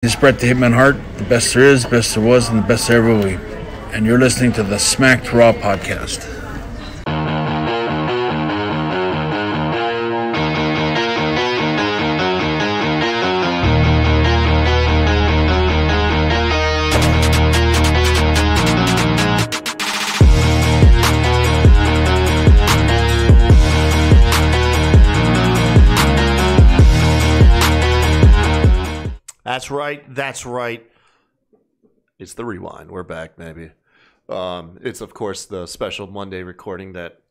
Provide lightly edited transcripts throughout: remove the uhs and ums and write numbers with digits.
This is Brett the Hitman Hart, the best there is, best there was, and the best there ever will be. And you're listening to the Smacked Raw podcast. That's right. It's the rewind. We're back, maybe. It's, of course, the special Monday recording that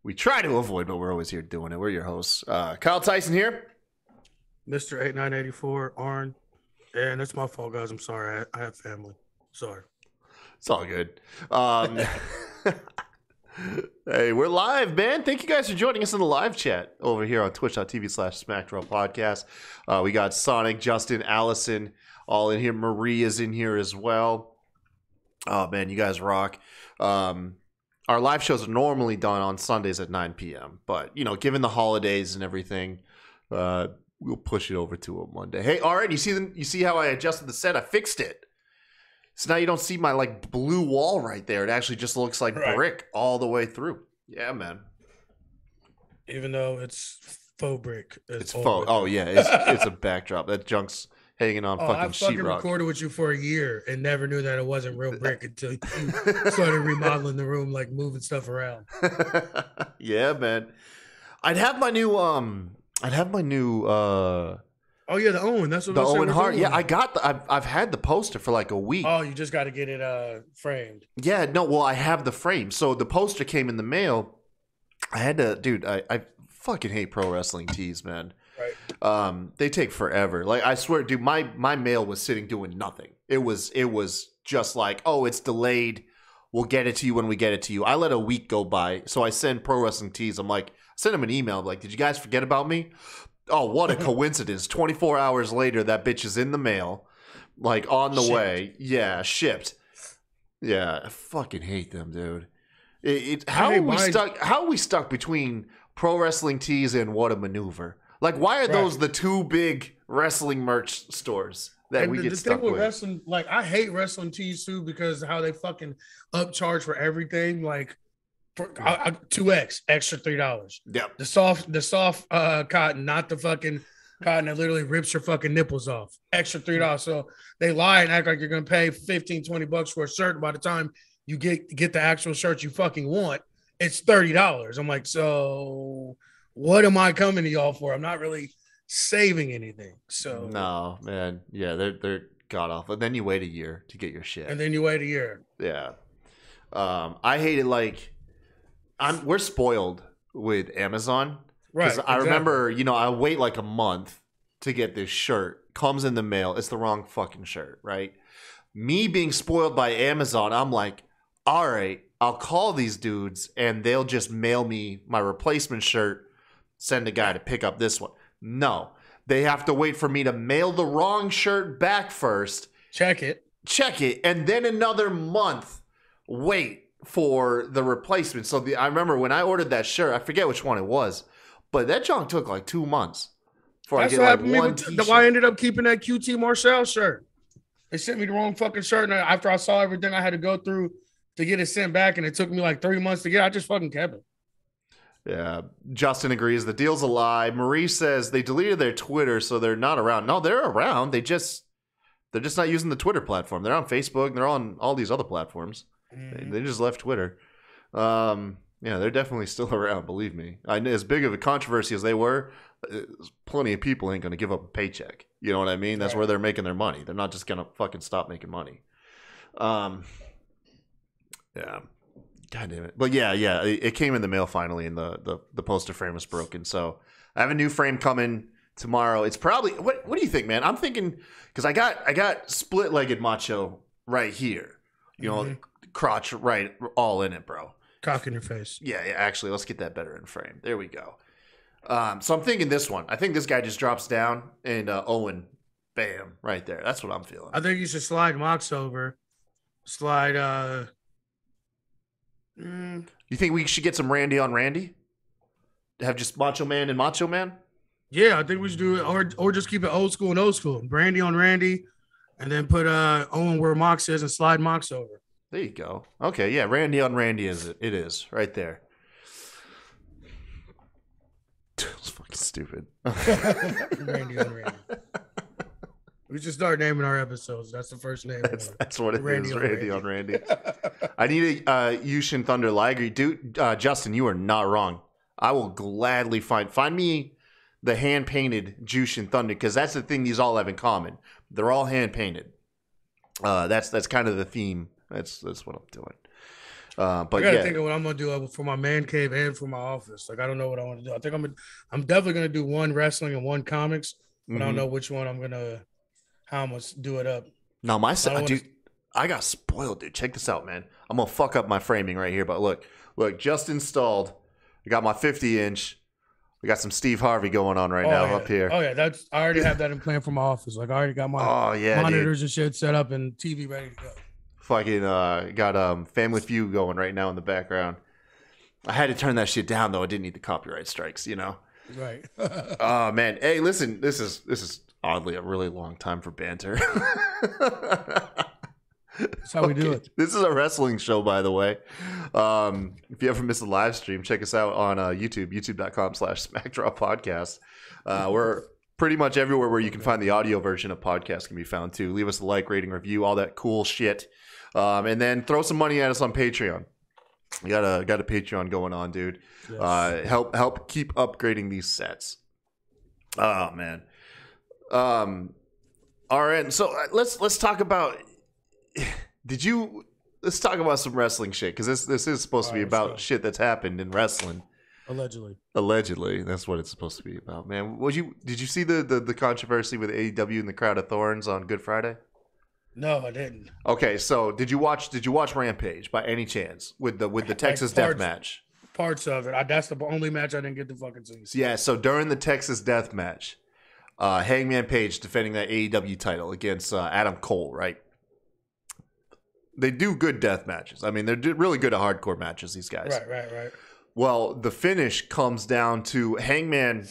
we try to avoid, but we're always here doing it. We're your hosts. Kyle Tyson here. Mr. 8984, Arn. And it's my fault, guys. I'm sorry. I have family. Sorry. It's all good. Hey, we're live, man. Thank you guys for joining us in the live chat over here on twitch.tv/SmackDraw Podcast. We got Sonic, Justin, Alison all in here. Marie is in here as well. Oh, man, you guys rock. Our live shows are normally done on Sundays at 9 p.m. But, you know, given the holidays and everything, we'll push it over to a Monday. Hey, all right, you see how I adjusted the set? I fixed it. So now you don't see my like blue wall right there. It actually just looks like brick all the way through. Yeah, man. Even though it's faux brick. It's faux. Oh, yeah. It's a backdrop. That junk's hanging on fucking sheetrock. I fucking recorded with you for a year and never knew that it wasn't real brick until you started remodeling the room, like moving stuff around. Yeah, man. I'd have my new Oh yeah, the Owen. That's what the Owen Hart. Yeah, I've had the poster for like a week. Oh, you just got to get it framed. Yeah, no. Well, I have the frame. So the poster came in the mail. I had to, dude. I fucking hate pro wrestling tees, man. Right. They take forever. Like I swear, dude. My mail was sitting doing nothing. It was just like, oh, it's delayed. We'll get it to you when we get it to you. I let a week go by, so I send pro wrestling tees. I'm like, I send them an email. I'm like, did you guys forget about me? Oh, what a coincidence. 24 hours later, that bitch is in the mail. Like, on the way. Yeah, shipped. Yeah, I fucking hate them, dude. How are we stuck between pro wrestling tees and What a Maneuver? Like, why are those the two big wrestling merch stores that we get stuck with? Wrestling, like, I hate wrestling tees, too, because of how they fucking upcharge for everything. Like, 2X, extra $3. Yep. The soft cotton, not the fucking cotton that literally rips your fucking nipples off. Extra $3. So they lie and act like you're gonna pay $15-20 for a shirt. By the time you get the actual shirt you fucking want, it's $30. I'm like, so what am I coming to y'all for? I'm not really saving anything. So no, man. Yeah, they're god awful. And then you wait a year to get your shit. And then you wait a year. Yeah. I hate it like we're spoiled with Amazon. Right. Exactly. I remember, I wait like a month to get this shirt. Comes in the mail. It's the wrong fucking shirt, right? Me being spoiled by Amazon, I'm like, all right, I'll call these dudes and they'll just mail me my replacement shirt, send a guy to pick up this one. No. They have to wait for me to mail the wrong shirt back first. Check it. And then another month wait for the replacement. So I remember when I ordered that shirt, I forget which one it was, but that junk took like 2 months before I get like one t-shirt. I ended up keeping that QT Marshall shirt. They sent me the wrong fucking shirt, and after I saw everything I had to go through to get it sent back, and it took me like 3 months to get, I just fucking kept it. Yeah, Justin agrees. The deal's a lie. Marie says they deleted their Twitter, so they're not around. No, they're around. They're just not using the Twitter platform. They're on Facebook. They're on all these other platforms. They just left Twitter. Yeah, they're definitely still around, believe me. I know, as big of a controversy as they were, plenty of people ain't going to give up a paycheck. You know what I mean? That's where they're making their money. They're not just going to fucking stop making money. Yeah. God damn it. But yeah, it came in the mail finally, and the poster frame was broken. So I have a new frame coming tomorrow. It's probably, what do you think, man? I'm thinking, because I got split-legged macho right here. You know, crotch right all in it, bro. Cock in your face. Yeah, actually, let's get that better in frame. There we go. So I'm thinking this one. I think this guy just drops down and Owen, bam, right there. That's what I'm feeling. I think you should slide Mox over. Slide You think we should get some Randy on Randy? Have just Macho Man and Macho Man? Yeah, I think we should do it, or just keep it old school and old school. Brandy on Randy, And then put Owen where Mox is and slide Mox over. There you go. Okay, yeah, Randy on Randy is it? It is right there. It's fucking stupid. Randy on Randy. We should start naming our episodes. That's the first name. That's what it is. Randy on Randy. I need a Yushin Thunder Lager. Dude, Justin, you are not wrong. I will gladly find me the hand painted Jushin Thunder, because that's the thing these all have in common. They're all hand painted. That's kind of the theme. That's what I'm doing. But I gotta think of what I'm gonna do for my man cave and for my office. Like, I don't know what I want to do. I think I'm definitely gonna do one wrestling and one comics, but I don't know which one how I'm gonna do it up. No, I got spoiled, dude. Check this out, man. I'm gonna fuck up my framing right here, but look, just installed. I got my 50-inch. We got some Steve Harvey going on right now up here. Oh yeah, I already have that in plan for my office. Like, I already got my monitors and shit set up and TV ready to go. Fucking got Family Feud going right now in the background. I had to turn that shit down though. I didn't need the copyright strikes, you know. Right. Oh man. Hey, listen, this is oddly a really long time for banter. That's how we do it. This is a wrestling show, by the way. If you ever miss a live stream, check us out on YouTube, youtube.com/SmackDrawPodcast. We're pretty much everywhere where you can find the audio version of podcasts can be found too. Leave us a like, rating, review, all that cool shit. And then throw some money at us on Patreon. We got a Patreon going on, dude. Yes. Help keep upgrading these sets. Oh man. All right. So let's talk about. Let's talk about some wrestling shit, because this is supposed to be about shit that's happened in wrestling. Allegedly, that's what it's supposed to be about, man. Did you see the controversy with AEW and the Crowd of Thorns on Good Friday? No, I didn't. Okay, so did you watch Rampage by any chance with the Texas Death Match? Parts of it. That's the only match I didn't get to fucking see. Yeah, so during the Texas Death Match, Hangman Page defending that AEW title against Adam Cole, right? They do good death matches. I mean, they're really good at hardcore matches, these guys. Right. Well, the finish comes down to Hangman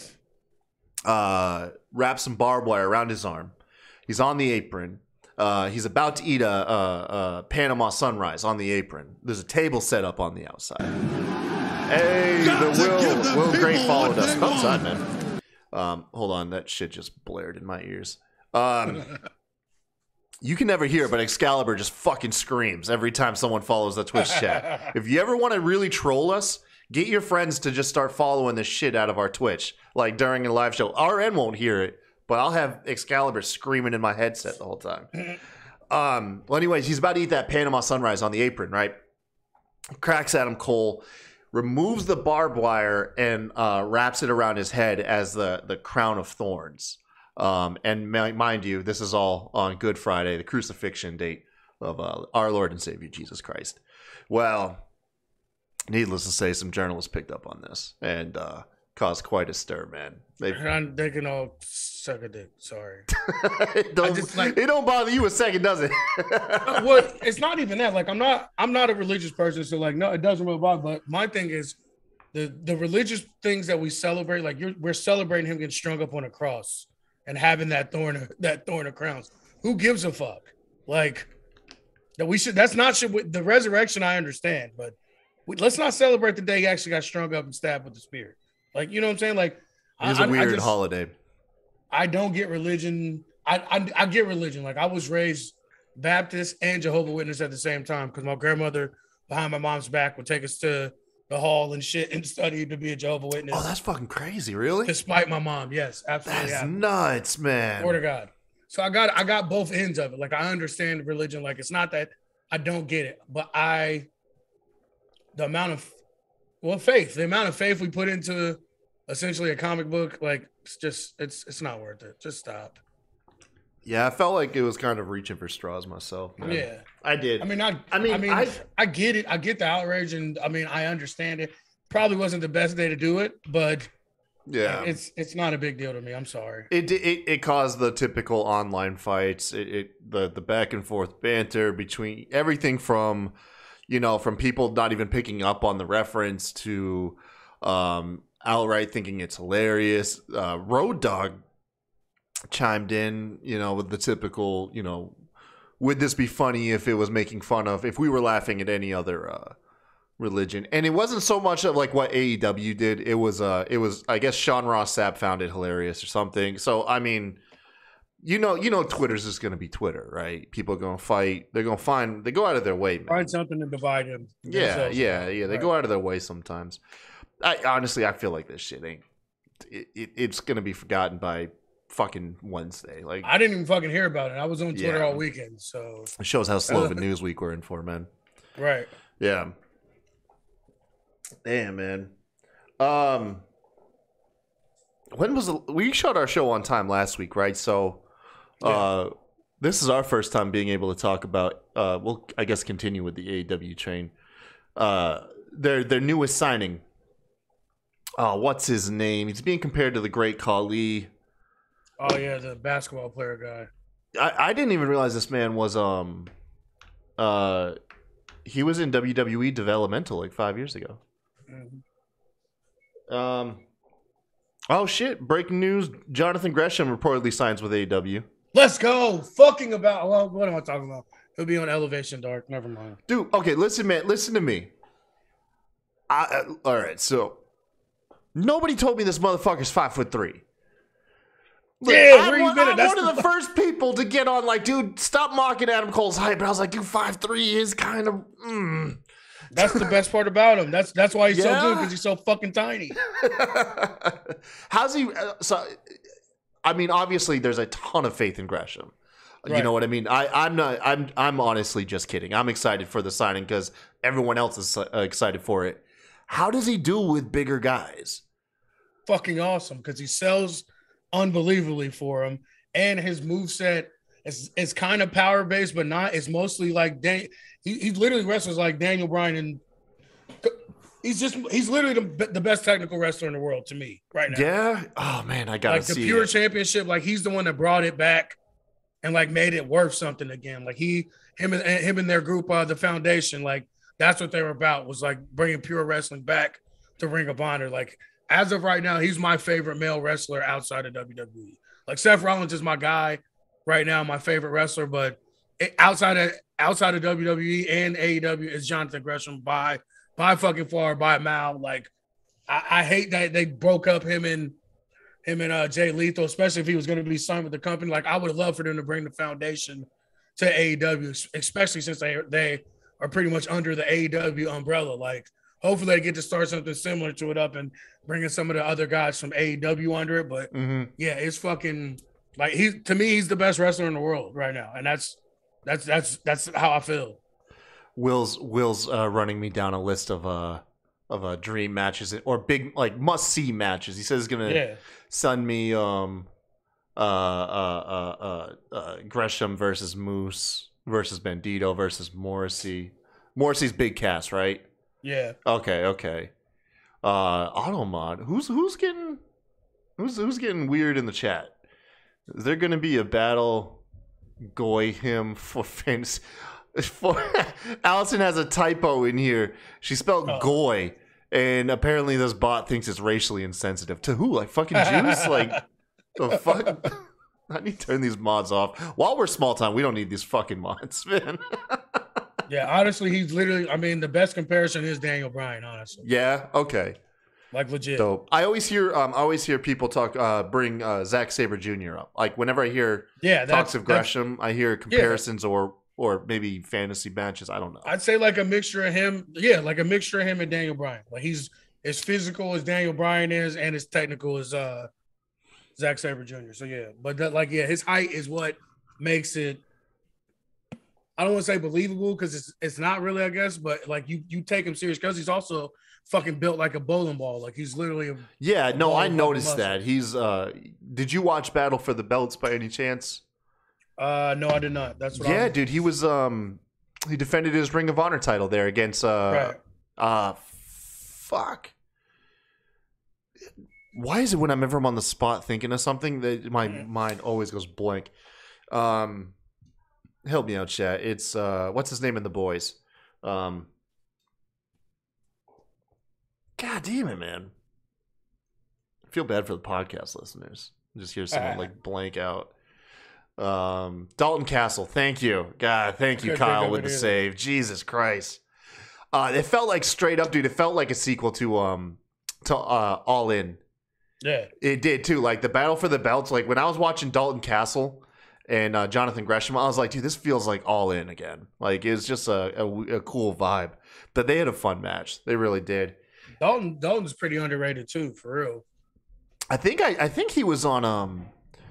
wraps some barbed wire around his arm. He's on the apron. He's about to eat a Panama Sunrise on the apron. There's a table set up on the outside. Hey, the Will Great followed us. Outside, man. Hold on, that shit just blared in my ears. You can never hear it, but Excalibur just fucking screams every time someone follows the Twitch chat. If you ever want to really troll us, get your friends to just start following the shit out of our Twitch. Like during a live show. RN won't hear it, but I'll have Excalibur screaming in my headset the whole time. Well, anyways, he's about to eat that Panama Sunrise on the apron, right? Cracks Adam Cole, removes the barbed wire, and wraps it around his head as the crown of thorns. And mind you, this is all on Good Friday, the crucifixion date of our Lord and Savior Jesus Christ. Well, needless to say, some journalists picked up on this and caused quite a stir, man. They can all suck a dick. Sorry. it don't bother you a second, does it? Well, it's not even that. Like, I'm not a religious person, so like, no, it doesn't really bother. But my thing is the religious things that we celebrate. Like, we're celebrating him getting strung up on a cross and having that thorn of crowns. Who gives a fuck? Like, that we should. That's not the resurrection. I understand, but let's not celebrate the day he actually got strung up and stabbed with the spear. Like, you know what I'm saying? Like, it's a weird holiday. I don't get religion. I get religion. Like, I was raised Baptist and Jehovah's Witness at the same time, because my grandmother behind my mom's back would take us to the hall and shit and study to be a Jehovah's Witness. Oh, that's fucking crazy, really? Despite my mom, yes, absolutely. That's nuts, man. Swear to God. So I got both ends of it. Like, I understand religion. Like, it's not that I don't get it, but the amount of faith we put into essentially a comic book, like, it's not worth it. Just stop. Yeah, I felt like it was kind of reaching for straws myself, man. Yeah, I did. I get it. I get the outrage, and I mean, I understand it. Probably wasn't the best day to do it, but yeah, it's not a big deal to me. I'm sorry. It caused the typical online fights. The back and forth banter between everything from people not even picking up on the reference to outright thinking it's hilarious. Road Dogg chimed in, with the typical, would this be funny if it was making fun of, if we were laughing at any other religion? And it wasn't so much of like what AEW did. It was I guess Sean Ross Sapp found it hilarious or something. So I mean, Twitter's just gonna be Twitter, right? People are gonna fight. They're gonna they go out of their way, man. Find something to divide them. Yeah. They go out of their way sometimes. I feel like this shit ain't. It's gonna be forgotten by fucking Wednesday. Like I didn't even fucking hear about it. I was on Twitter all weekend, so it shows how slow of a news week we're in for, man. Right. Yeah. Damn, man. When was we shot our show on time last week, right? So, this is our first time being able to talk about. We'll, I guess, continue with the AEW train. Their newest signing. What's his name? He's being compared to the great Khali. Oh yeah, the basketball player guy. I didn't even realize this man was he was in WWE developmental like 5 years ago. Mm-hmm. Oh shit! Breaking news: Jonathan Gresham reportedly signs with AEW. Let's go! Fucking about what am I talking about? He'll be on Elevation Dark. Never mind, dude. Okay, listen, man. Listen to me. All right, so nobody told me this motherfucker's 5'3". Yeah, I'm one of the first people to get on, like, dude, stop mocking Adam Cole's height. But I was like, dude, 5'3" is kind of. That's the best part about him. That's why he's so good, because he's so fucking tiny. How's he? So, I mean, obviously, there's a ton of faith in Gresham. Right. You know what I mean? I'm not. I'm honestly just kidding. I'm excited for the signing because everyone else is excited for it. How does he do with bigger guys? Fucking awesome, because he sells unbelievably for him, and his moveset is kind of power based, but not. It's mostly like he literally wrestles like Daniel Bryan, and he's literally the best technical wrestler in the world to me right now. Yeah. Oh man, I gotta see the Pure Championship. Like he's the one that brought it back and like made it worth something again. Like him and their group, the Foundation. Like that's what they were about, was like bringing Pure Wrestling back to Ring of Honor. Like as of right now, he's my favorite male wrestler outside of WWE. Like Seth Rollins is my guy right now, my favorite wrestler, but outside of WWE and AEW is Jonathan Gresham by fucking far, by a mile. Like I hate that they broke up him and Jay Lethal, especially if he was going to be signed with the company. Like I would have loved for them to bring the Foundation to AEW, especially since they are pretty much under the AEW umbrella. Like hopefully they get to start something similar to it up and bringing some of the other guys from AEW under it. But yeah, it's fucking like to me he's the best wrestler in the world right now, and that's how I feel. Will's running me down a list of dream matches or big like must see matches. He says he's gonna send me Gresham versus Moose versus Bandito versus Morrissey. Morrissey's big cast, right? Yeah. Okay. Automod. Who's getting weird in the chat? Is there gonna be a battle goy him for fantasy? Alison has a typo in here. She spelled goy, and apparently this bot thinks it's racially insensitive. To who? Like fucking Jews? Like the fuck? I need to turn these mods off. While we're small time, we don't need these fucking mods, man. Yeah, honestly, he's literally. I mean, the best comparison is Daniel Bryan. Honestly. Yeah. Okay. Like legit. So I always hear people bring Zack Sabre Jr. up. Like whenever I hear talks of Gresham, I hear comparisons or maybe fantasy matches. I don't know. I'd say like a mixture of him. Yeah, like a mixture of him and Daniel Bryan. Like he's as physical as Daniel Bryan is, and as technical as Zack Sabre Jr. So yeah, but his height is what makes it. I don't want to say believable because it's not really, I guess, but like you take him serious because he's also fucking built like a bowling ball. Like he's literally I noticed that. He's did you watch Battle for the Belts by any chance? No, I did not. That's what dude, he was he defended his Ring of Honor title there against fuck. Why is it when I'm ever on the spot thinking of something that my mind always goes blank? Help me out, chat. It's what's his name in The Boys? God damn it, man. I feel bad for the podcast listeners. Just hear someone like blank out. Dalton Castle, thank you. God, thank you, Kyle, with the save. Jesus Christ. It felt like straight up, dude. It felt like a sequel to All In. Yeah. It did too. Like the battle for the belts. Like when I was watching Dalton Castle and Jonathan Gresham, I was like, dude, this feels like All In again. Like it was just a cool vibe. But they had a fun match. They really did. Dalton's pretty underrated too, for real. I think he was on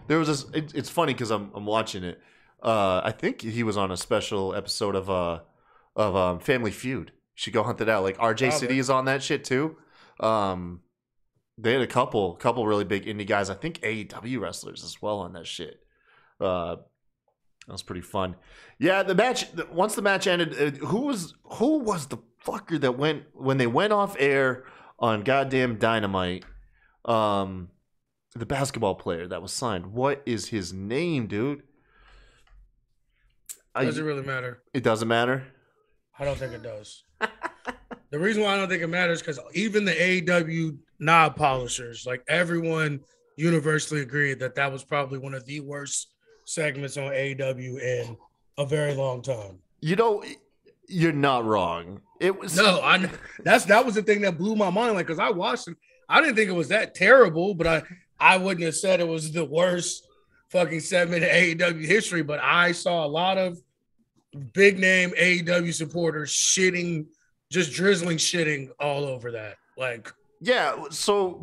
there was this. It's funny because I'm watching it. I think he was on a special episode of Family Feud. You should go hunt it out. Like RJ City is on that shit too. They had a couple really big indie guys. I think AEW wrestlers as well on that shit. That was pretty fun. Yeah, the match. Once the match ended, who was the fucker that went when they went off air on goddamn Dynamite? The basketball player that was signed. What is his name, dude? Does it really matter? It doesn't matter? I don't think it does. The reason why I don't think it matters because even the AEW knob polishers, like everyone universally agreed that was probably one of the worst segments on AEW in a very long time. You know, you're not wrong. It was that was the thing that blew my mind. Like, because I watched it, I didn't think it was that terrible, but I wouldn't have said it was the worst fucking segment in AEW history. But I saw a lot of big name AEW supporters just drizzling shitting all over that. Like, yeah. So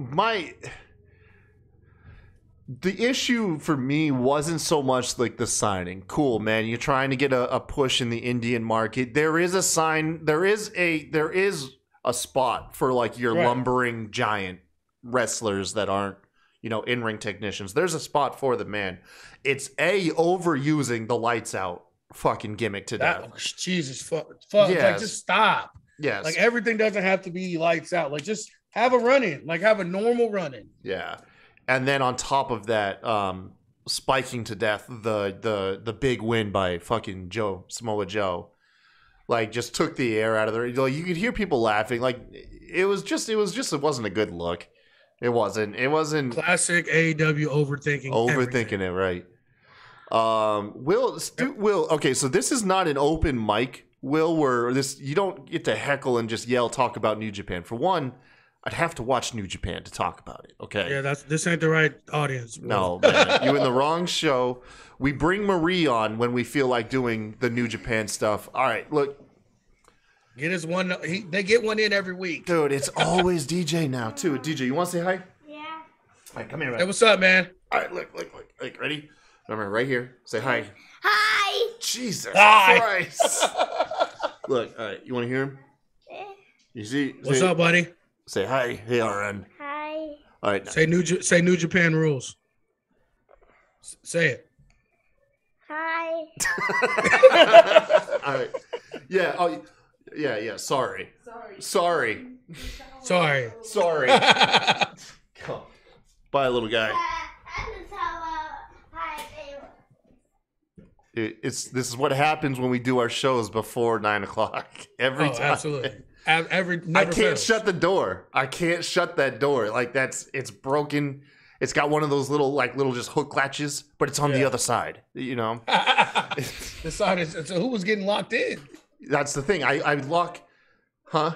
the issue for me wasn't so much like the signing. Cool, man. You're trying to get a push in the Indian market. There is a sign. There is a spot for like your lumbering giant wrestlers that aren't, in-ring technicians. There's a spot for the man. It's overusing the lights out fucking gimmick to death. Jesus fuck. Yes. Like, just stop. Yes. Like, everything doesn't have to be lights out. Like, just have a run-in. Like, have a normal run-in. Yeah. And then on top of that, spiking to death the big win by fucking Samoa Joe. Like, just took the air out of there. Like, you could hear people laughing. Like, it wasn't a good look. It wasn't classic AEW overthinking it, right? Will. Okay, so this is not an open mic, Will, where you don't get to heckle and just talk about New Japan. For one, I'd have to watch New Japan to talk about it. Okay. Yeah, this ain't the right audience. No, man, you in the wrong show. We bring Marie on when we feel like doing the New Japan stuff. All right, look. Get us one. They get one in every week. Dude, it's always DJ now, too. DJ, you want to say hi? Yeah. All right, come here, man. Hey, what's up, man? All right, look. Ready? Remember, right here. Say hi. Hi. Jesus Christ. Look, all right, you want to hear him? You see? What's up, buddy? Say hi. Hey, RN. Hi. All right. Say New Japan rules. Say it. Hi. All right. Yeah. Oh, yeah. Sorry. Bye, little guy. This is what happens when we do our shows before 9:00 every time. Absolutely. I can't shut the door. I can't shut that door. Like it's broken. It's got one of those little just hook latches, but it's on the other side. The side is. So who was getting locked in? That's the thing. I lock. Huh?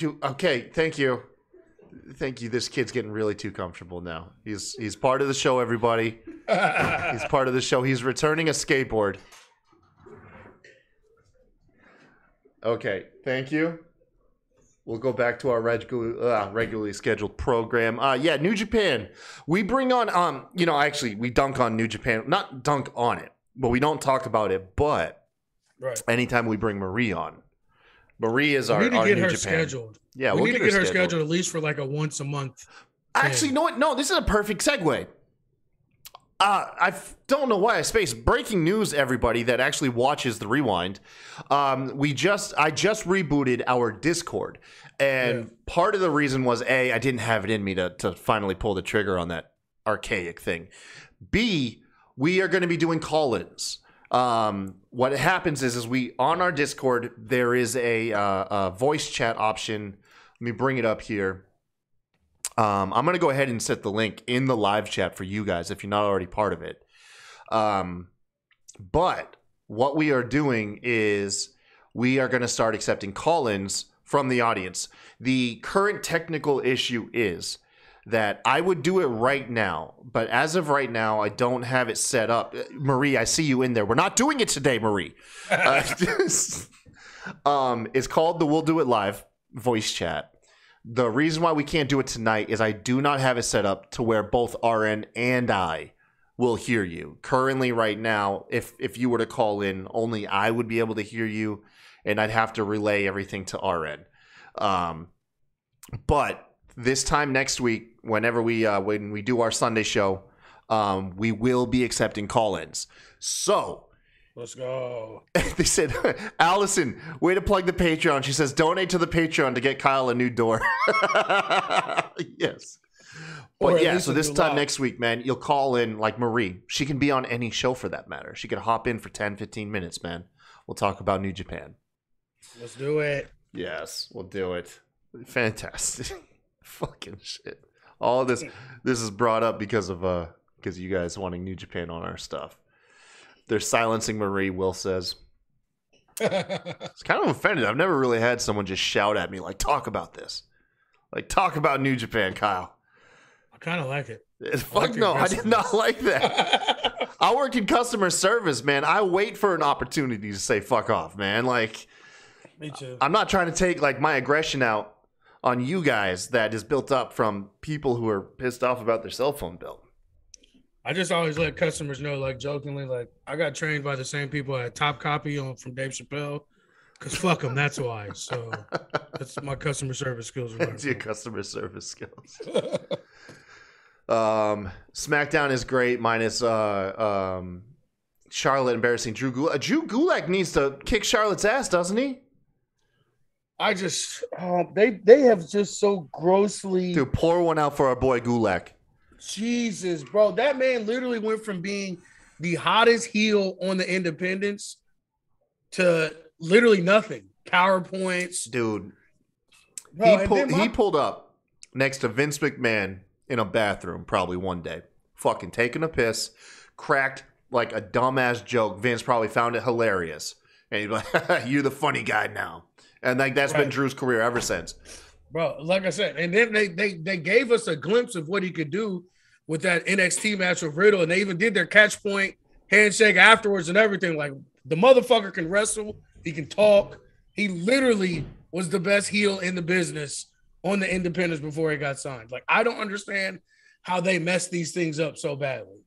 Okay? Thank you. This kid's getting really too comfortable now. He's part of the show, everybody. He's part of the show. He's returning a skateboard. Okay, thank you. We'll go back to our regularly scheduled program. New Japan. We bring on actually we dunk on New Japan. Not dunk on it, but we don't talk about it. But anytime we bring Marie on, Marie is our New Japan. Scheduled. Yeah, we need to get her scheduled at least for like a once a month. Actually, you know what? No, this is a perfect segue. I don't know why I spaced. Breaking news, everybody that actually watches the Rewind. I just rebooted our Discord, and part of the reason was I didn't have it in me to finally pull the trigger on that archaic thing. B, we are going to be doing call-ins. What happens is we on our Discord there is a voice chat option. Let me bring it up here. I'm going to go ahead and set the link in the live chat for you guys if you're not already part of it. But what we are doing is we are going to start accepting call-ins from the audience. The current technical issue is that I would do it right now, but as of right now, I don't have it set up. Marie, I see you in there. We're not doing it today, Marie. It's called the We'll Do It Live voice chat. The reason why we can't do it tonight is I do not have it set up to where both RN and I will hear you. Currently, right now, if you were to call in, only I would be able to hear you, and I'd have to relay everything to RN. But this time next week, when we do our Sunday show, we will be accepting call-ins. So let's go. They said, Alison, way to plug the Patreon. She says, donate to the Patreon to get Kyle a new door. Yes. But yeah, so this time next week, man, you'll call in like Marie. She can be on any show for that matter. She can hop in for 10, 15 minutes, man. We'll talk about New Japan. Let's do it. Yes, we'll do it. Fantastic. Fucking shit. All this is brought up because of you guys wanting New Japan on our stuff. They're silencing Marie, Will says. It's kind of offended. I've never really had someone just shout at me like, talk about this. Like, talk about New Japan, Kyle. I kind of like it. Fuck no, I did not like that. I work in customer service, man. I wait for an opportunity to say fuck off, man. Like, me too. I'm not trying to take like my aggression out on you guys that is built up from people who are pissed off about their cell phone bill. I just always let customers know, like jokingly, like I got trained by the same people at Top Copy from Dave Chappelle. Because fuck them, that's why. So that's my customer service skills. That's your customer service skills. SmackDown is great, minus Charlotte embarrassing Drew Gulak. Drew Gulak needs to kick Charlotte's ass, doesn't he? I just they have just so grossly. Dude, pour one out for our boy Gulak. Jesus, bro, that man literally went from being the hottest heel on the independents to literally nothing. PowerPoints, dude. Bro, he pulled up next to Vince McMahon in a bathroom probably one day, fucking taking a piss, cracked like a dumbass joke. Vince probably found it hilarious, and he's like, "You're the funny guy now." And like that's been Drew's career ever since. Bro, like I said, and then they gave us a glimpse of what he could do with that NXT match with Riddle, and they even did their catch point handshake afterwards and everything. Like, the motherfucker can wrestle, he can talk. He literally was the best heel in the business on the independents before he got signed. Like, I don't understand how they messed these things up so badly.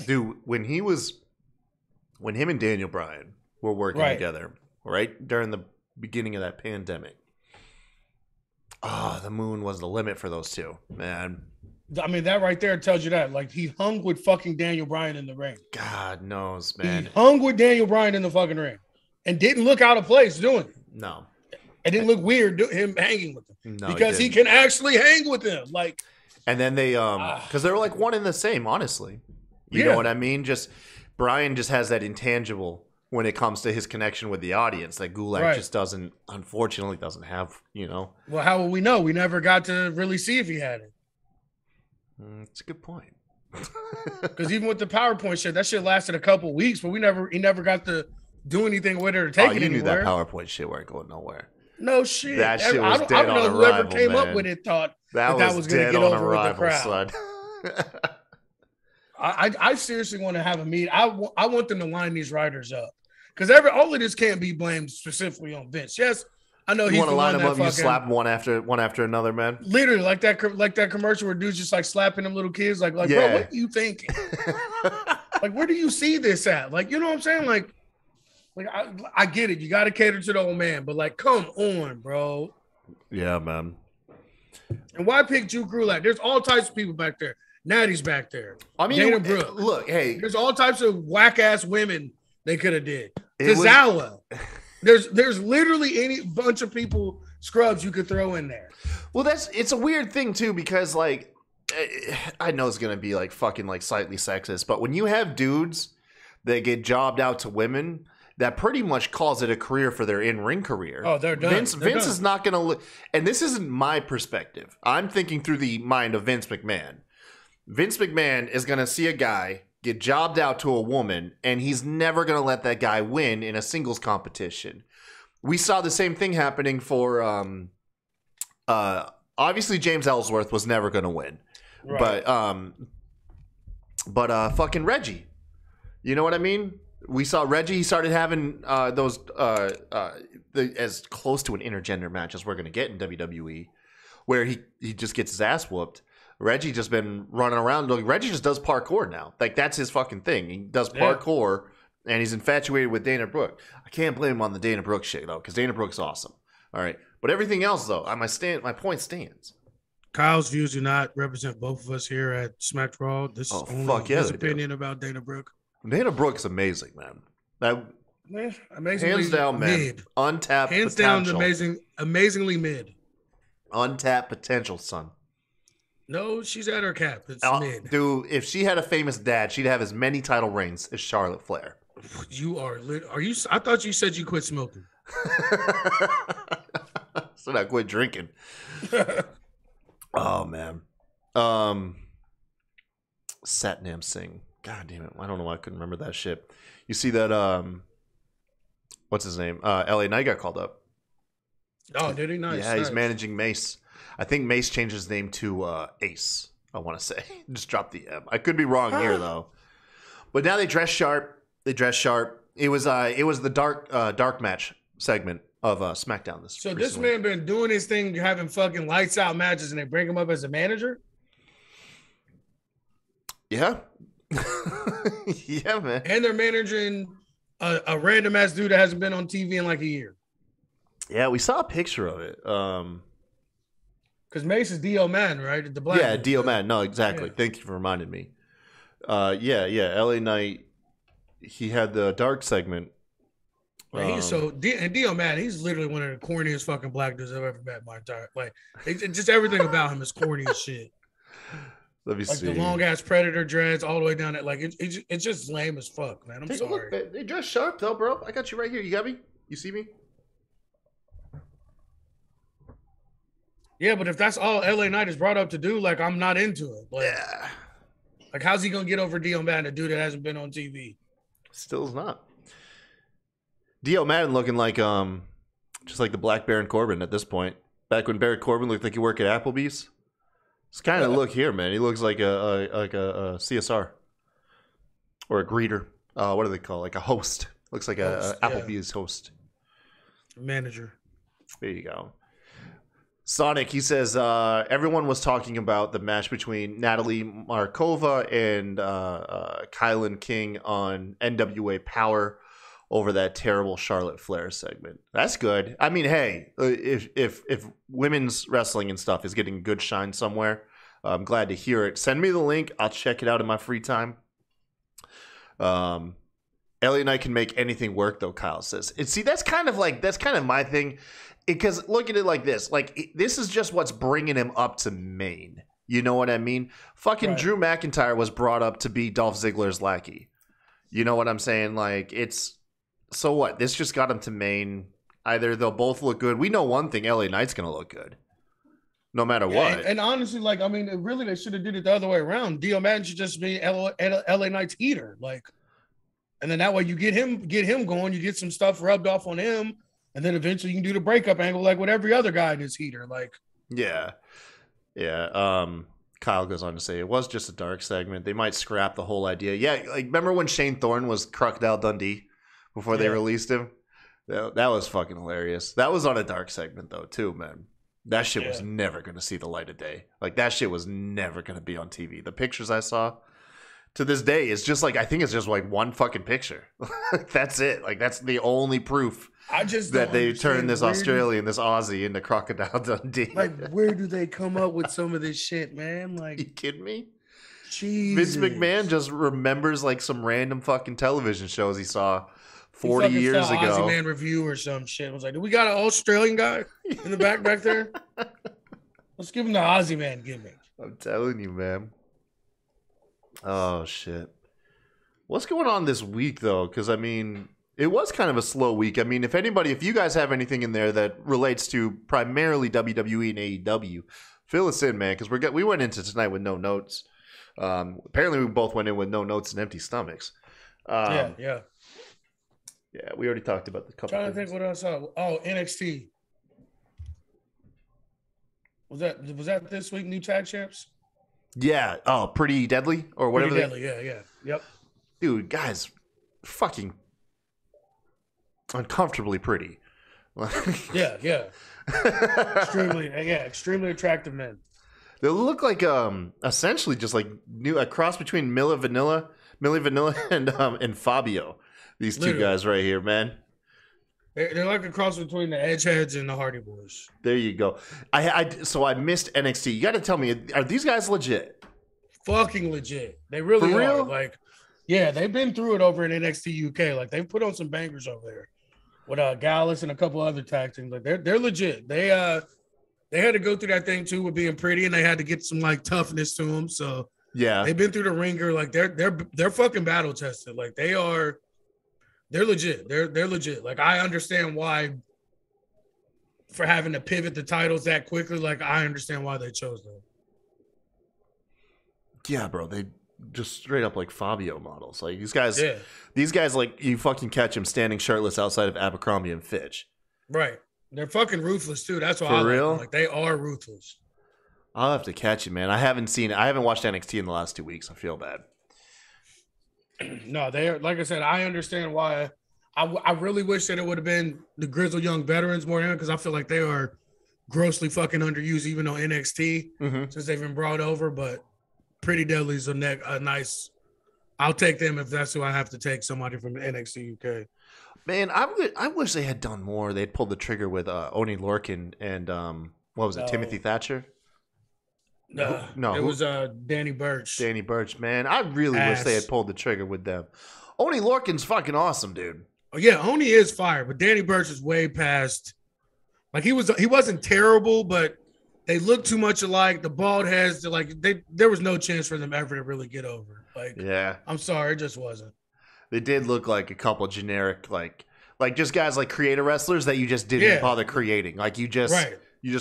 Dude, when him and Daniel Bryan were working together, right during the beginning of that pandemic, the moon was the limit for those two, man. I mean, that right there tells you that. Like, he hung with fucking Daniel Bryan in the ring. God knows, man. He hung with Daniel Bryan in the fucking ring and didn't look out of place doing it. No. It didn't look weird him hanging with him. No, because he can actually hang with him. Like, and then they because they were like one and the same, honestly. You know what I mean? Just Bryan just has that intangible when it comes to his connection with the audience that Gulak just unfortunately doesn't have, you know. Well, how will we know? We never got to really see if he had it. It's a good point. Because even with the PowerPoint shit, that shit lasted a couple weeks, but he never got to do anything with it or take it anywhere. You knew that PowerPoint shit weren't going nowhere. No shit. That shit was dead I don't know on whoever arrival, came man. up with it thought that was going to get over with the crowd. Son. I seriously want to have a meet. I want them to line these writers up because all of this can't be blamed specifically on Vince. Yes, I know you want to line them up. You slap one after another, man. Literally, like that commercial where dudes just like slapping them little kids. Like, bro, what are you thinking? Like, where do you see this at? Like, you know what I'm saying? Like I get it. You got to cater to the old man, but like, come on, bro. Yeah, man. And why pick Drew Gulak? There's all types of people back there. Natty's back there. I mean, look, hey, there's all types of whack ass women they could have did. Tozawa. There's literally any bunch of people scrubs you could throw in there. Well, it's a weird thing too because like I know it's gonna be like fucking like slightly sexist, but when you have dudes that get jobbed out to women, that pretty much calls it a career for their in-ring career. Oh, they're done. Vince is not going to, and this isn't my perspective. I'm thinking through the mind of Vince McMahon. Vince McMahon is going to see a guy get jobbed out to a woman, and he's never going to let that guy win in a singles competition. We saw the same thing happening for, obviously James Ellsworth was never going to win, right. but fucking Reggie, you know what I mean? We saw Reggie. He started having those as close to an intergender match as we're going to get in WWE, where he just gets his ass whooped. Reggie just been running around. Reggie just does parkour now. Like, that's his fucking thing. He does parkour, and he's infatuated with Dana Brooke. I can't blame him on the Dana Brooke shit, though, because Dana Brooke's awesome. All right. But everything else, though, my point stands. Kyle's views do not represent both of us here at Smack Raw. This is only his opinion about Dana Brooke. Dana Brooke's amazing, man. Amazingly hands down, man. Mid. Untapped hands potential. down, amazingly mid. Untapped potential, son. No, she's at her cap. It's mid. Dude, if she had a famous dad, she'd have as many title reigns as Charlotte Flair. You are lit. Are you? I thought you said you quit smoking. So I quit drinking. Oh man. Satnam Singh. God damn it. I don't know why I couldn't remember that shit. You see that what's his name? LA Knight got called up. Oh, did he? Nice. Yeah, he's managing Mace. I think Mace changed his name to Ace, I want to say. Just drop the M. I could be wrong here though. But now they dress sharp. It was the dark match segment of SmackDown this. So this man been doing his thing, having fucking lights out matches, and they bring him up as a manager. Yeah, yeah, man. And they're managing a random ass dude that hasn't been on TV in like a year. Yeah, we saw a picture of it. Because Mace is D.O. Man, right? The black. Yeah, D.O. Man. No, exactly. Yeah. Thank you for reminding me. Yeah. LA Knight. He had the dark segment. Right, and D.O. Man, he's literally one of the corniest fucking black dudes I've ever met in my entire life. Just everything about him is corny as shit. Let me see. The long ass Predator dreads all the way down. It's just lame as fuck, man. I'm sorry. Look, they dress sharp though, bro. I got you right here. You got me? You see me? Yeah, but if that's all LA Knight is brought up to do, like, I'm not into it. Yeah. Like, how's he gonna get over Dio Madden, a dude that hasn't been on TV? Still is not. Dio Madden looking like just like the Black Baron Corbin at this point. Back when Baron Corbin looked like he worked at Applebee's. It's kind of look here, man. He looks like a CSR or a greeter. What do they call? Like a host. Looks like a Applebee's host. Manager. There you go. Sonic, he says, everyone was talking about the match between Natalie Markova and Kylan King on NWA Power over that terrible Charlotte Flair segment. That's good. I mean, hey, if women's wrestling and stuff is getting good shine somewhere, I'm glad to hear it. Send me the link. I'll check it out in my free time. Ellie and I can make anything work, though, Kyle says. And see, that's kind of my thing. Because look at it like this. This is just what's bringing him up to Maine. You know what I mean? Fucking right. Drew McIntyre was brought up to be Dolph Ziggler's lackey. You know what I'm saying? So what? This just got him to Maine. Either they'll both look good. We know one thing, LA Knight's going to look good. No matter what. And honestly, really they should have did it the other way around. Dio Madden should just be LA Knight's heater. And then that way you get him going. You get some stuff rubbed off on him. And then eventually you can do the breakup angle like with every other guy in his heater. Yeah. Kyle goes on to say it was just a dark segment. They might scrap the whole idea. Yeah, remember when Shane Thorne was Crocodile Dundee before they released him? That was fucking hilarious. That was on a dark segment though, too, man. That shit was never going to see the light of day. That shit was never going to be on TV. The pictures I saw to this day is just I think it's just one fucking picture. That's it. That's the only proof. I just that they turned this Australian, this Aussie into Crocodile Dundee. Where do they come up with some of this shit, man? You kidding me? Jesus. Vince McMahon just remembers some random fucking television shows he saw 40 years ago. Aussie Man Review or some shit. I was like, do we got an Australian guy in the back there? Let's give him the Aussie Man gimmick. I'm telling you, man. Oh shit. What's going on this week though? Because It was kind of a slow week. I mean, if you guys have anything in there that relates to primarily WWE and AEW, fill us in, man, because we went into tonight with no notes. Apparently, we both went in with no notes and empty stomachs. Yeah. We already talked about the couple. Trying to think what else. Oh, NXT. Was that this week? New tag champs? Yeah. Oh, Pretty Deadly or whatever. Pretty Deadly. Yeah. Yep. Dude, guys, fucking uncomfortably pretty. Yeah. Extremely attractive men. They look like essentially just like a cross between Milli Vanilli and Fabio. These two guys right here, man. They're like a cross between the Edgeheads and the Hardy Boys. There you go. So I missed NXT. You got to tell me, are these guys legit? Fucking legit. They really For are. real? Like, yeah, they've been through it over in NXT UK. Like, they've put on some bangers over there with Gallus and a couple other tag teams. Like, they're legit. They had to go through that thing too with being pretty, and they had to get some like toughness to them. So yeah, they've been through the ringer. Like, they're fucking battle tested. Like, they're legit. They're legit. Like, I understand why for having to pivot the titles that quickly. Like, I understand why they chose them. Yeah, bro. They just straight up like Fabio models. Like these guys, like you fucking catch them standing shirtless outside of Abercrombie and Fitch. Right. They're fucking ruthless too. That's why For I like real? them. Like, they are ruthless. I'll have to catch it, man. I haven't watched NXT in the last 2 weeks. I feel bad. No, they are, like I said, I understand why. I really wish that it would have been the Grizzled Young Veterans more in, because I feel like they are grossly fucking underused, even on NXT since they've been brought over. But Pretty Deadly's a nice. I'll take them if that's who I have to take, somebody from NXT UK. Man, I wish they had done more. They'd pulled the trigger with Oni Lorcan and what was it, Timothy Thatcher? No, it was Danny Burch. Danny Burch, man. I really wish they had pulled the trigger with them. Oni Lorcan's fucking awesome, dude. Oh yeah, Oni is fire, but Danny Burch is way past. Like, he wasn't terrible, but they look too much alike. The bald heads, there was no chance for them ever to really get over. Like, yeah, I'm sorry, it just wasn't. They did look like a couple generic, like just guys like creator wrestlers that you just didn't bother creating. Like you just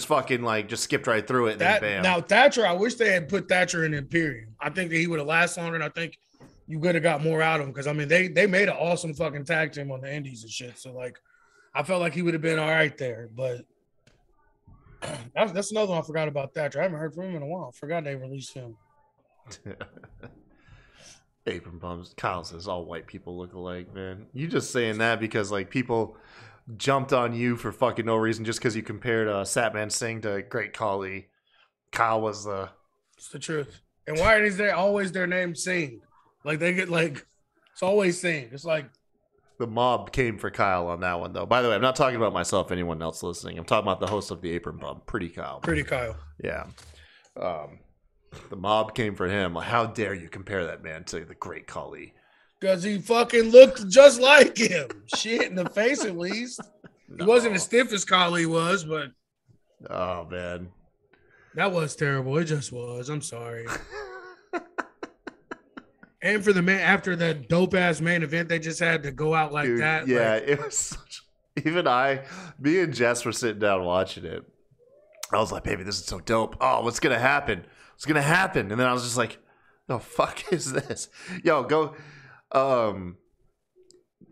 fucking like just skipped right through it and then bam. Now Thatcher, I wish they had put Thatcher in Imperium. I think that he would have lasted longer, and I think you could have got more out of him, because I mean they made an awesome fucking tag team on the Indies and shit. So like, I felt like he would have been all right there, but that's another one I forgot about Thatcher. I haven't heard from him in a while. I forgot they released him. Apron bums. Kyle says all white people look alike, man. You just saying that because like people jumped on you for fucking no reason just because you compared Satman Singh to Great Khali. Kyle was the. It's the truth. And why is there always their name Singh? Like they get like it's always Singh. It's like the mob came for Kyle on that one though. By the way, I'm not talking about myself. Anyone else listening? I'm talking about the host of the Apron Bum, Pretty Kyle. Pretty Kyle. Yeah. The mob came for him. How dare you compare that man to the Great Khali? Because he fucking looked just like him. Shit, in the face at least. No. He wasn't as stiff as Khali was, but. Oh, man. That was terrible. It just was. I'm sorry. And for the man, after that dope ass main event, they just had to go out like Dude, that. Yeah, it was such. Even me and Jess were sitting down watching it. I was like, baby, this is so dope. Oh, what's going to happen? What's going to happen? And then I was just like, the fuck is this? Yo, go.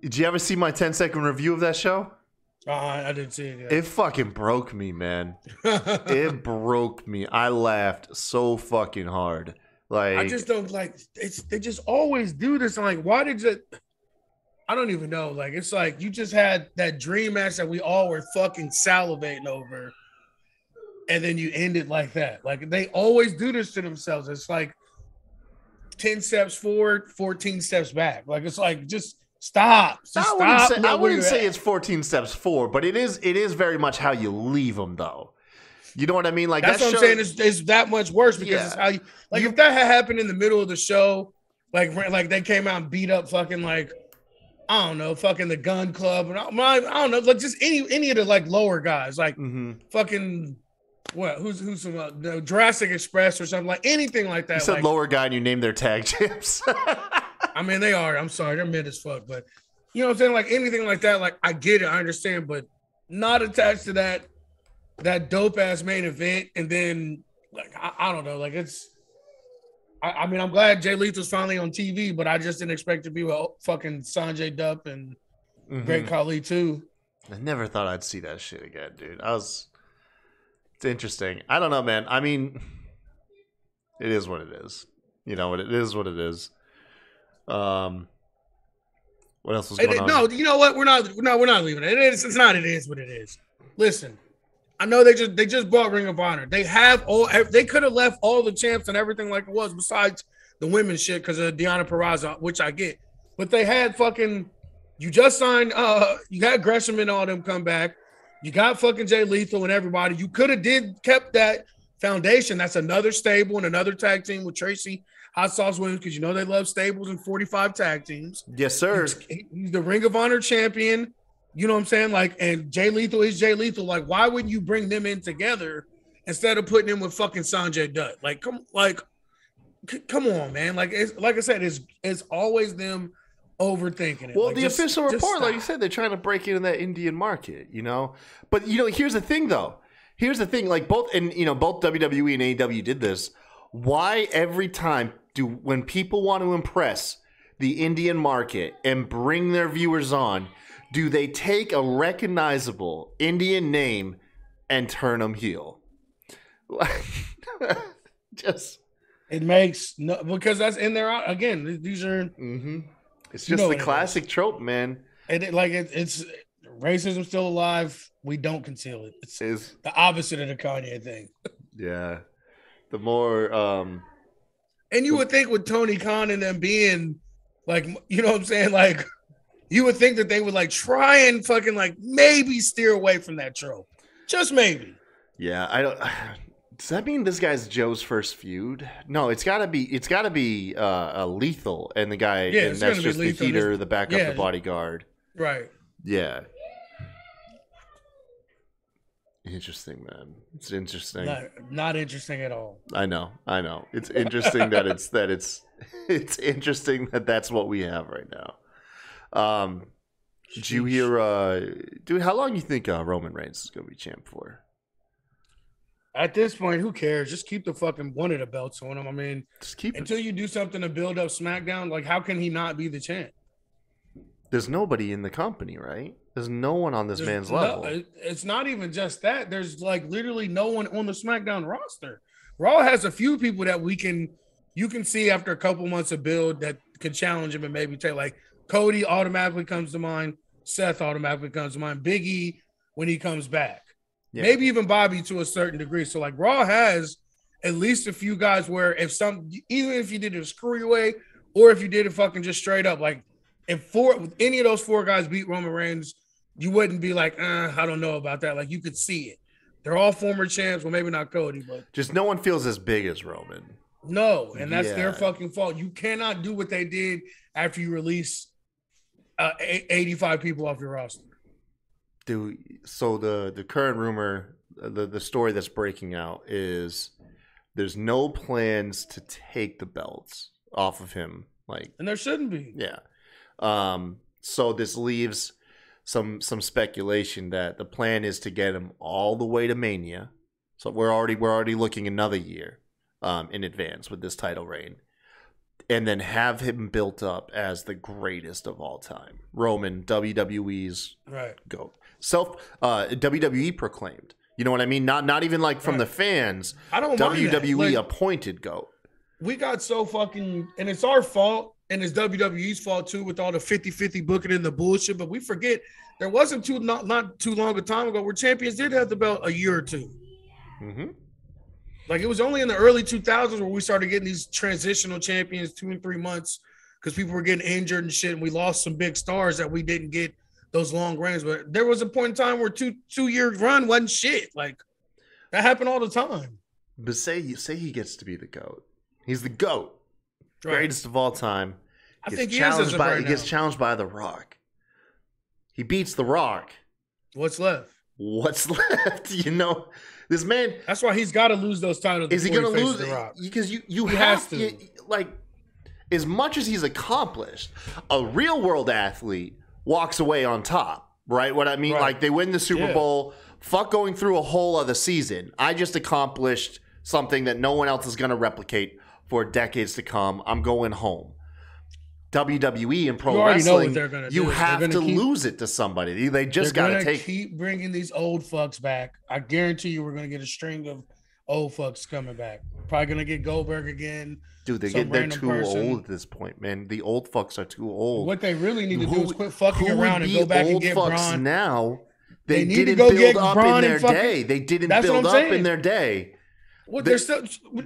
Did you ever see my 10-second review of that show? I didn't see it yet. It fucking broke me, man. It broke me. I laughed so fucking hard. Like, I just don't like. They just always do this. I'm like, why did you? I don't even know. Like, it's like you just had that dream match that we all were fucking salivating over, and then you end it like that. Like, they always do this to themselves. It's like 10 steps forward, 14 steps back. Like, it's like just stop. I wouldn't say it's 14 steps forward, but it is very much how you leave them, though. You know what I mean? Like that's what I'm saying. It's that much worse because it's how you like. If that had happened in the middle of the show, like they came out and beat up fucking like I don't know, fucking the Gun Club and I don't know, like just any of the like lower guys, like fucking what? Who's some the Jurassic Express or something like anything like that. You said like, lower guy and you named their tag champs. I mean they are. I'm sorry, they're mid as fuck, but You know what I'm saying? Like anything like that, like I get it, I understand, but not attached to that dope ass main event. And then like I don't know, like it's I mean, I'm glad Jay Lethal's finally on TV, but I just didn't expect to be with fucking Sanjay Dutt and Great Khali too. I never thought I'd see that shit again, dude. It's interesting. I don't know, man. I mean, it is what it is. You know, it is what it is. What else was going on? No, you know what? We're not leaving it. It's not. It is what it is. Listen, I know they just bought Ring of Honor. They could have left all the champs and everything like it was, besides the women's shit because of Deonna Purrazzo, which I get. But they had fucking. You just signed. You got Gresham and all them come back. You got fucking Jay Lethal and everybody. You could have kept that foundation. That's another stable and another tag team with Tracy Hot Sauce Williams, because you know they love stables and 45 tag teams. Yes, sir. He's the Ring of Honor champion. You know what I'm saying? Like, and Jay Lethal is Jay Lethal. Like, why wouldn't you bring them in together instead of putting him with fucking Sanjay Dutt? Like, come on, man. Like I said, it's always them overthinking it. Well, like, the official report, like you said, they're trying to break into that Indian market, you know? But, you know, here's the thing, though. Like both WWE and AEW did this. Why every time when people want to impress the Indian market and bring their viewers on, do they take a recognizable Indian name and turn them heel? Just it makes no, because that's in there again. These are It's just the classic trope, man. It's racism still alive. We don't conceal it. It's the opposite of the Kanye thing. Yeah. The more and you would think with Tony Khan and them being like, you know what I'm saying? Like, you would think that they would like try and fucking like maybe steer away from that trope. Just maybe. Yeah, I don't. Does that mean this guy's Joe's first feud? No, it's gotta be Lethal and the guy, and that's just the heater, the backup, the bodyguard. Right. Yeah. Interesting, man. It's interesting. Not interesting at all. I know. It's interesting it's interesting that that's what we have right now. Did you hear, dude? How long you think Roman Reigns is gonna be champ for? At this point, who cares? Just keep the fucking one of the belts on him. I mean, just keep until you do something to build up SmackDown. Like, how can he not be the champ? There's nobody in the company, right? There's no one on this man's level. It's not even just that. There's like literally no one on the SmackDown roster. Raw has a few people that you can see after a couple months of build that could challenge him and maybe take, like, Cody automatically comes to mind. Seth automatically comes to mind. Big E when he comes back. Yeah. Maybe even Bobby to a certain degree. So like Raw has at least a few guys where even if you did it a screwy way or if you did it fucking just straight up, like if any of those four guys beat Roman Reigns, you wouldn't be like, I don't know about that. Like, you could see it. They're all former champs. Well, maybe not Cody, but just no one feels as big as Roman. No, and that's their fucking fault. You cannot do what they did after you release 85 people off your roster. Dude, so the current rumor, the story that's breaking out is there's no plans to take the belts off of him. Like, and there shouldn't be. Yeah. So this leaves some speculation that the plan is to get him all the way to Mania. So we're already looking another year in advance with this title reign. And then have him built up as the greatest of all time. Roman, WWE's GOAT. WWE proclaimed. You know what I mean? Not even like from the fans. I don't mind that. WWE appointed GOAT. We got so fucking, and it's our fault, and it's WWE's fault too with all the 50-50 booking and the bullshit, but we forget there wasn't not too long a time ago where champions did have the belt a year or two. Mm-hmm. Like, it was only in the early 2000s where we started getting these transitional champions 2 and 3 months because people were getting injured and shit, and we lost some big stars that we didn't get those long reigns. But there was a point in time where two-year run wasn't shit. Like, that happened all the time. But say he gets to be the GOAT. He's the GOAT. Greatest of all time. I think he gets challenged by The Rock. He beats The Rock. What's left? You know, this man. That's why he's got to lose those titles. Is he going to lose The Rock? Because you have to. Like, as much as he's accomplished, a real world athlete walks away on top, right? What I mean, Right. like they win the Super Bowl, fuck going through a whole other season. I just accomplished something that no one else is going to replicate for decades to come. I'm going home. WWE and pro You already know what wrestling, they're gonna you do. have to lose it to somebody. They just got to take. Keep bringing these old fucks back. I guarantee you, we're gonna get a string of old fucks coming back. Probably gonna get Goldberg again. Dude, they're too old at this point, man. The old fucks are too old. What they really need to do is quit fucking around and go back and get Braun. Now they need to didn't go build get up Braun in and their day. They didn't build up in their day. Well,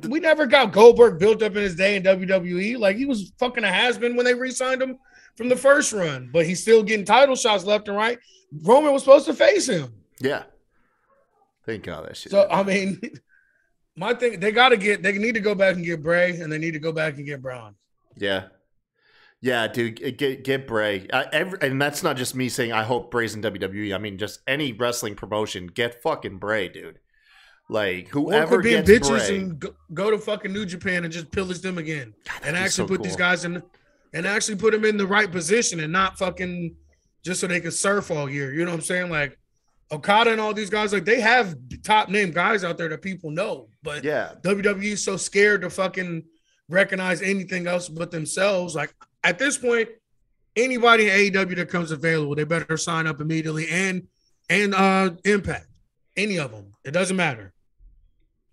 we never got Goldberg built up in his day in WWE. Like, he was fucking a has-been when they re-signed him from the first run, but he's still getting title shots left and right. Roman was supposed to face him. Yeah. Thank God that shit. So, I mean, my thing, they need to go back and get Bray, and they need to go back and get Braun. Yeah. Yeah, dude, get Bray. And that's not just me saying I hope Bray's in WWE. I mean, just any wrestling promotion, get fucking Bray, dude. Like, whoever gets bitches Bray. and go to fucking New Japan and just pillage them again. And actually put these guys in and actually put them in the right position and not fucking just so they can surf all year. You know what I'm saying? Like, Okada and all these guys, like, they have top name guys out there that people know. But yeah, WWE is so scared to fucking recognize anything else but themselves. Like, at this point, anybody in AEW that comes available, they better sign up immediately and Impact. Any of them. It doesn't matter.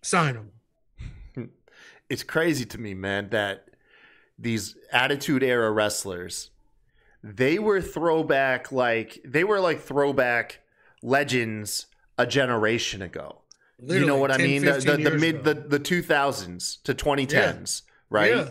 Sign them. It's crazy to me, man, that these Attitude Era wrestlers, they were throwback legends a generation ago. Literally, you know what 10, I mean? The 2000s to 2010s, right? Yeah.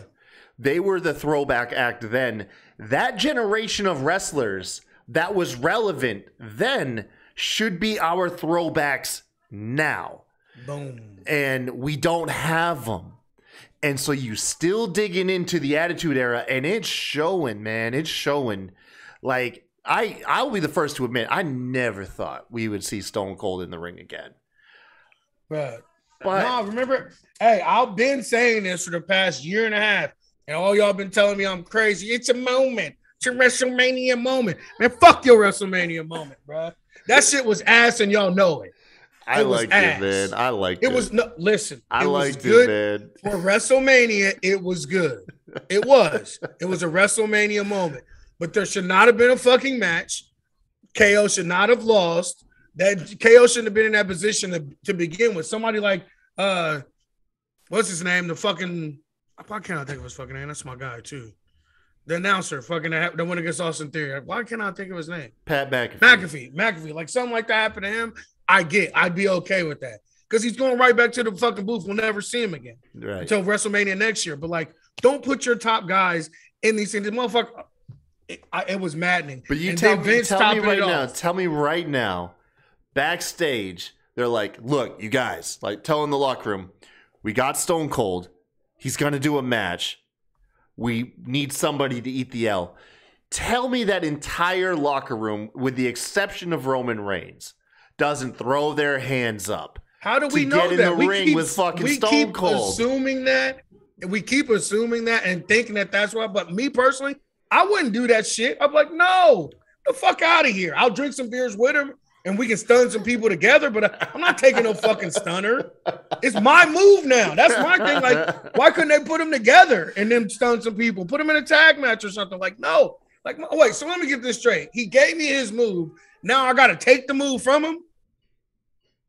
They were the throwback act then. That generation of wrestlers that was relevant then should be our throwbacks now. Boom. And we don't have them. And so you still digging into the Attitude Era, and it's showing, man. It's showing. Like, I'll be the first to admit, I never thought we would see Stone Cold in the ring again. But no, remember, hey, I've been saying this for the past year and a half, and all y'all been telling me I'm crazy. It's a moment. It's a WrestleMania moment. Man, fuck your WrestleMania moment, bro. That shit was ass, and y'all know it. I liked it, man. I liked it. It was no listen. I liked it, man. For WrestleMania, it was good. It was. It was a WrestleMania moment. But there should not have been a fucking match. KO should not have lost. That KO shouldn't have been in that position to begin with. Somebody like what's his name? The fucking why can't I think of his fucking name? That's my guy too. The announcer, fucking the one against Austin Theory. Why can't I think of his name? Pat McAfee. McAfee. Like something like that happened to him. I'd be okay with that. Because he's going right back to the fucking booth. We'll never see him again. Right. Until WrestleMania next year. But like, don't put your top guys in these things. Motherfucker, it was maddening. But you tell me right now, backstage, they're like, look, you guys, like telling the locker room, we got Stone Cold. He's gonna do a match. We need somebody to eat the L. Tell me that entire locker room, with the exception of Roman Reigns, doesn't throw their hands up. How do we know get in that? the ring with fucking Stone Cold? We keep assuming that and thinking that that's why. But me personally, I wouldn't do that shit. I'm like, no, the fuck out of here. I'll drink some beers with him and we can stun some people together. But I'm not taking no fucking stunner. It's my move now. That's my thing. Like, why couldn't they put them together and then stun some people? Put them in a tag match or something. Like, no. Like, wait. So let me get this straight. He gave me his move. Now I got to take the move from him.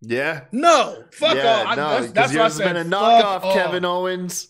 Yeah. No. Fuck off. No, that's why I said been a knockoff, Kevin Owens.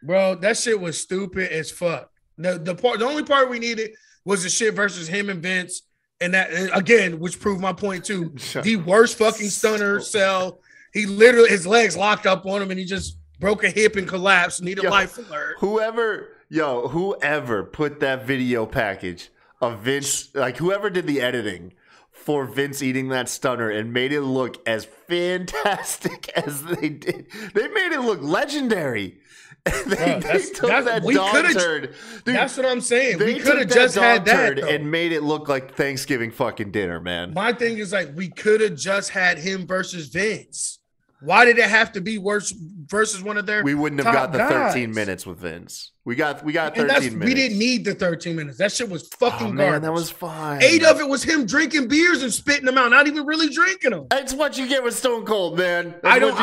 Bro, that shit was stupid as fuck. The only part we needed was the shit versus him and Vince, and that again, which proved my point too. The worst fucking stunner cell. He literally his legs locked up on him, and he just broke a hip and collapsed. Needed life alert. Whoever put that video package of Vince, like whoever did the editing for Vince eating that stunner and made it look as fantastic as they did. They made it look legendary. They took that dog turd. Dude, that's what I'm saying. We could have just had that and made it look like Thanksgiving fucking dinner, man. My thing is like we could have just had him versus Vince. Why did it have to be worse versus one of their? We wouldn't have got the guys? 13 minutes with Vince. We got 13 minutes. We didn't need the 13 minutes. That shit was fucking man, garbage. that was fine. 8 of it was him drinking beers and spitting them out, not even really drinking them. That's what you get with Stone Cold, man. I don't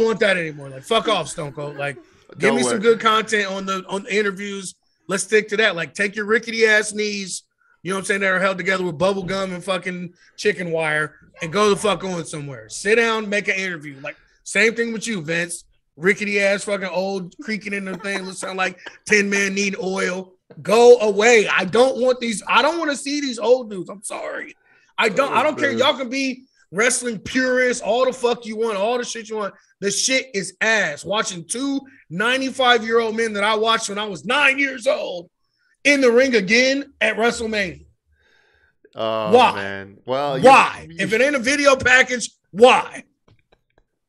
want that anymore. Like, fuck off, Stone Cold. Like, give me some good content on the interviews. Let's stick to that. Like, take your rickety ass knees, you know what I'm saying, that are held together with bubble gum and fucking chicken wire, and go the fuck on somewhere. Sit down, make an interview. Like, same thing with you, Vince. Rickety ass fucking old creaking in the thing. Looks sound like 10 men need oil. Go away. I don't want to see these old dudes. I'm sorry. I don't care. Y'all can be wrestling purists, all the fuck you want, all the shit you want. The shit is ass. Watching 2 95-year-old men that I watched when I was 9 years old in the ring again at WrestleMania. Oh, why? Man. Well, why? If it ain't a video package, why?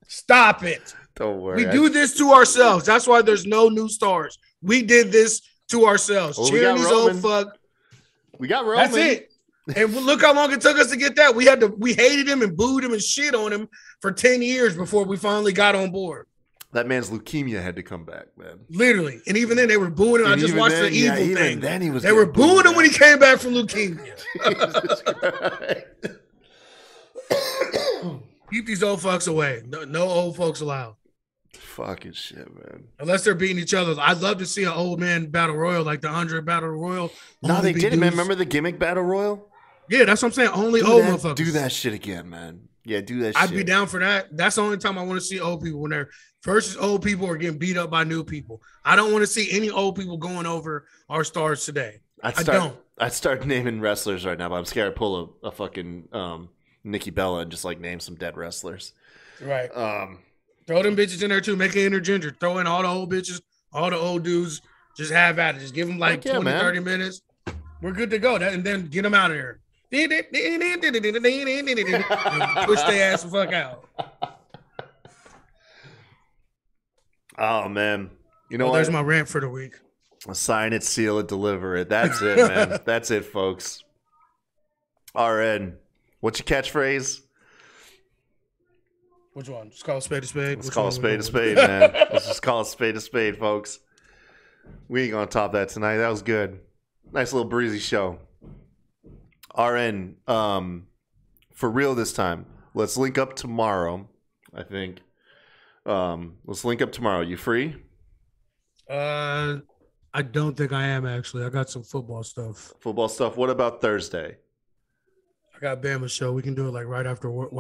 Stop it. Don't worry. We do this to ourselves. That's why there's no new stars. We did this to ourselves. Well, cheering these old fuck. We got Roman. That's it. And look how long it took us to get that. We hated him and booed him and shit on him for 10 years before we finally got on board. That man's leukemia had to come back, man. Literally. And even then they were booing him. I just watched the evil thing. Even then they were booing him when he came back from leukemia. Keep these old fucks away. No old folks allowed. Fucking shit, man. Unless they're beating each other. I'd love to see an old man battle royal like the 100 battle royal. No, they did it, man. Remember the gimmick battle royal? Yeah, that's what I'm saying. Only old motherfuckers. Do that shit again, man. Yeah, do that shit. I'd be down for that. That's the only time I want to see old people, when they're versus old people or getting beat up by new people. I don't want to see any old people going over our stars today. I'd start naming wrestlers right now, but I'm scared to pull a fucking Nikki Bella and just like name some dead wrestlers. Right. Throw them bitches in there too. Make it intergender. Throw in all the old bitches, all the old dudes. Just have at it. Just give them like 20, 30 minutes. We're good to go. And then get them out of there. Push their ass the fuck out. Oh, man. You know what? There's my rant for the week. Sign it, seal it, deliver it. That's it, man. That's it, folks. RN, what's your catchphrase? Which one? Just call a spade a spade. Let's call a spade a spade, man. Let's just call a spade, folks. We ain't gonna top that tonight. That was good. Nice little breezy show. RN, for real this time. Let's link up tomorrow, I think. Let's link up tomorrow. You free? I don't think I am, actually. I got some football stuff. What about Thursday? I got Bama show. We can do it like right after work,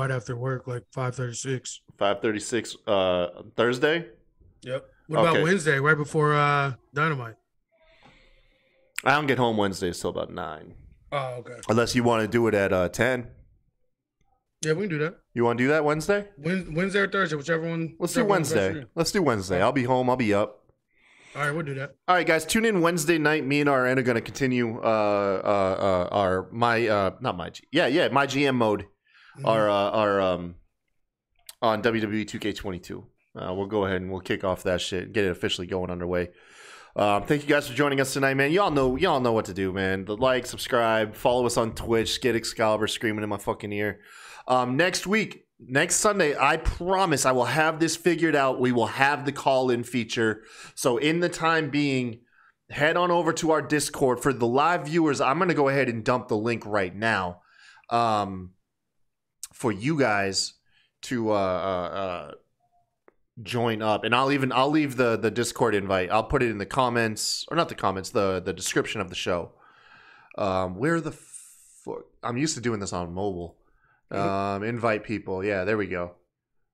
like 5:36. 5:36. Thursday. Yep. What about Wednesday, right before Dynamite? I don't get home Wednesday till about 9. Oh, okay. Unless you want to do it at 10. Yeah, we can do that. You want to do that Wednesday? Wednesday or Thursday, whichever one. Let's do Wednesday. I'll be home. I'll be up. All right, we'll do that. All right, guys, tune in Wednesday night. Me and RN are going to continue my GM mode. On WWE 2K22. We'll go ahead and we'll kick off that shit, get it officially going underway. Thank you guys for joining us tonight, man. Y'all know what to do, man. The like, subscribe, follow us on Twitch, get Excalibur screaming in my fucking ear. Next Sunday, I promise I will have this figured out. We will have the call-in feature. So in the time being, head on over to our Discord. For the live viewers, I'm going to go ahead and dump the link right now for you guys to join up. And I'll leave the Discord invite. I'll put it in the comments, or not the comments, the description of the show. Where the fuck? I'm used to doing this on mobile. Invite people. Yeah, there we go.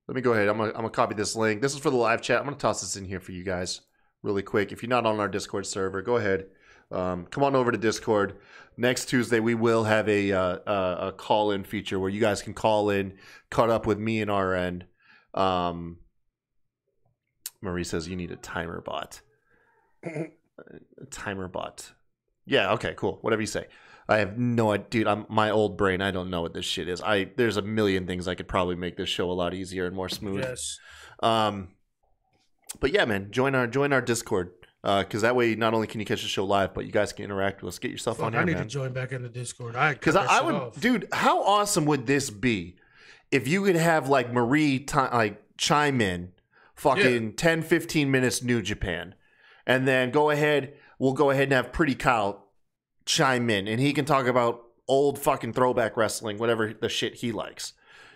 Let me go ahead. I'm gonna copy this link. This is for the live chat. I'm gonna toss this in here for you guys really quick. If you're not on our Discord server, go ahead. Come on over to Discord. Next Tuesday, we will have a call-in feature where you guys can call in, cut up with me and RN. Marie says you need a timer bot. A timer bot. Yeah. Okay. Cool. Whatever you say. I have no idea, dude. My old brain. I don't know what this shit is. There's a million things I could probably make this show a lot easier and more smooth. Yes. But yeah, man, join our Discord, because that way not only can you catch the show live, but you guys can interact with us. Get yourself on here, man. I need to join back in the Discord. Dude. How awesome would this be if you could have like Marie like chime in fucking 10, 15 minutes New Japan, and then we'll go ahead and have Pretty Kyle chime in, and he can talk about old fucking throwback wrestling, whatever the shit he likes.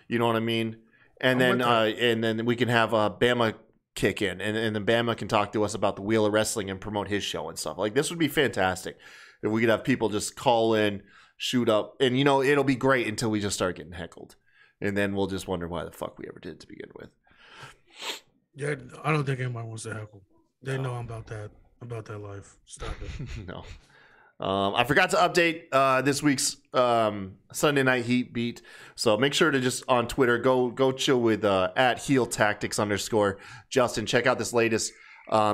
You know what I mean? And then we can have Bama kick in, and then Bama can talk to us about the Wheel of Wrestling and promote his show and stuff. Like, this would be fantastic if we could have people just call in, shoot up, and it'll be great until we just start getting heckled, and then we'll just wonder why the fuck we ever did it to begin with. Yeah, I don't think anybody wants to heckle. They know I'm about that life. Stop it. No. I forgot to update this week's Sunday Night Heat beat. So make sure to just on Twitter, go chill with at heel tactics _ Justin. Check out this latest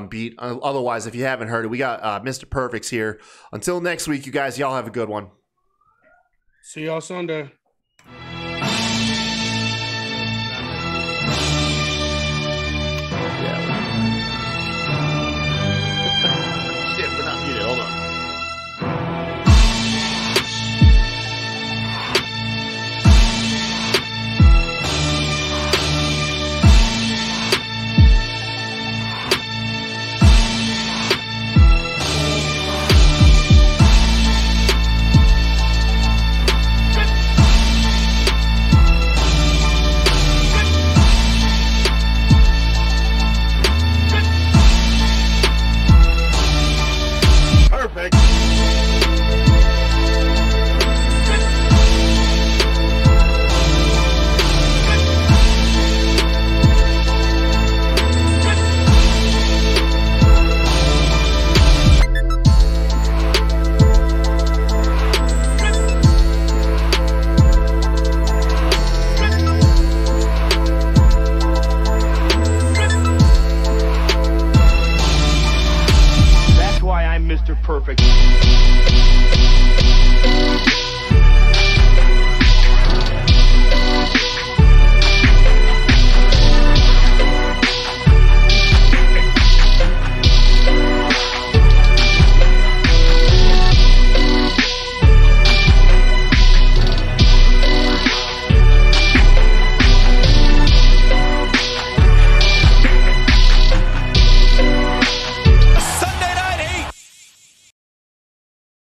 beat. Otherwise, if you haven't heard it, we got Mr. Perfect's here. Until next week, you guys, y'all have a good one. See y'all Sunday.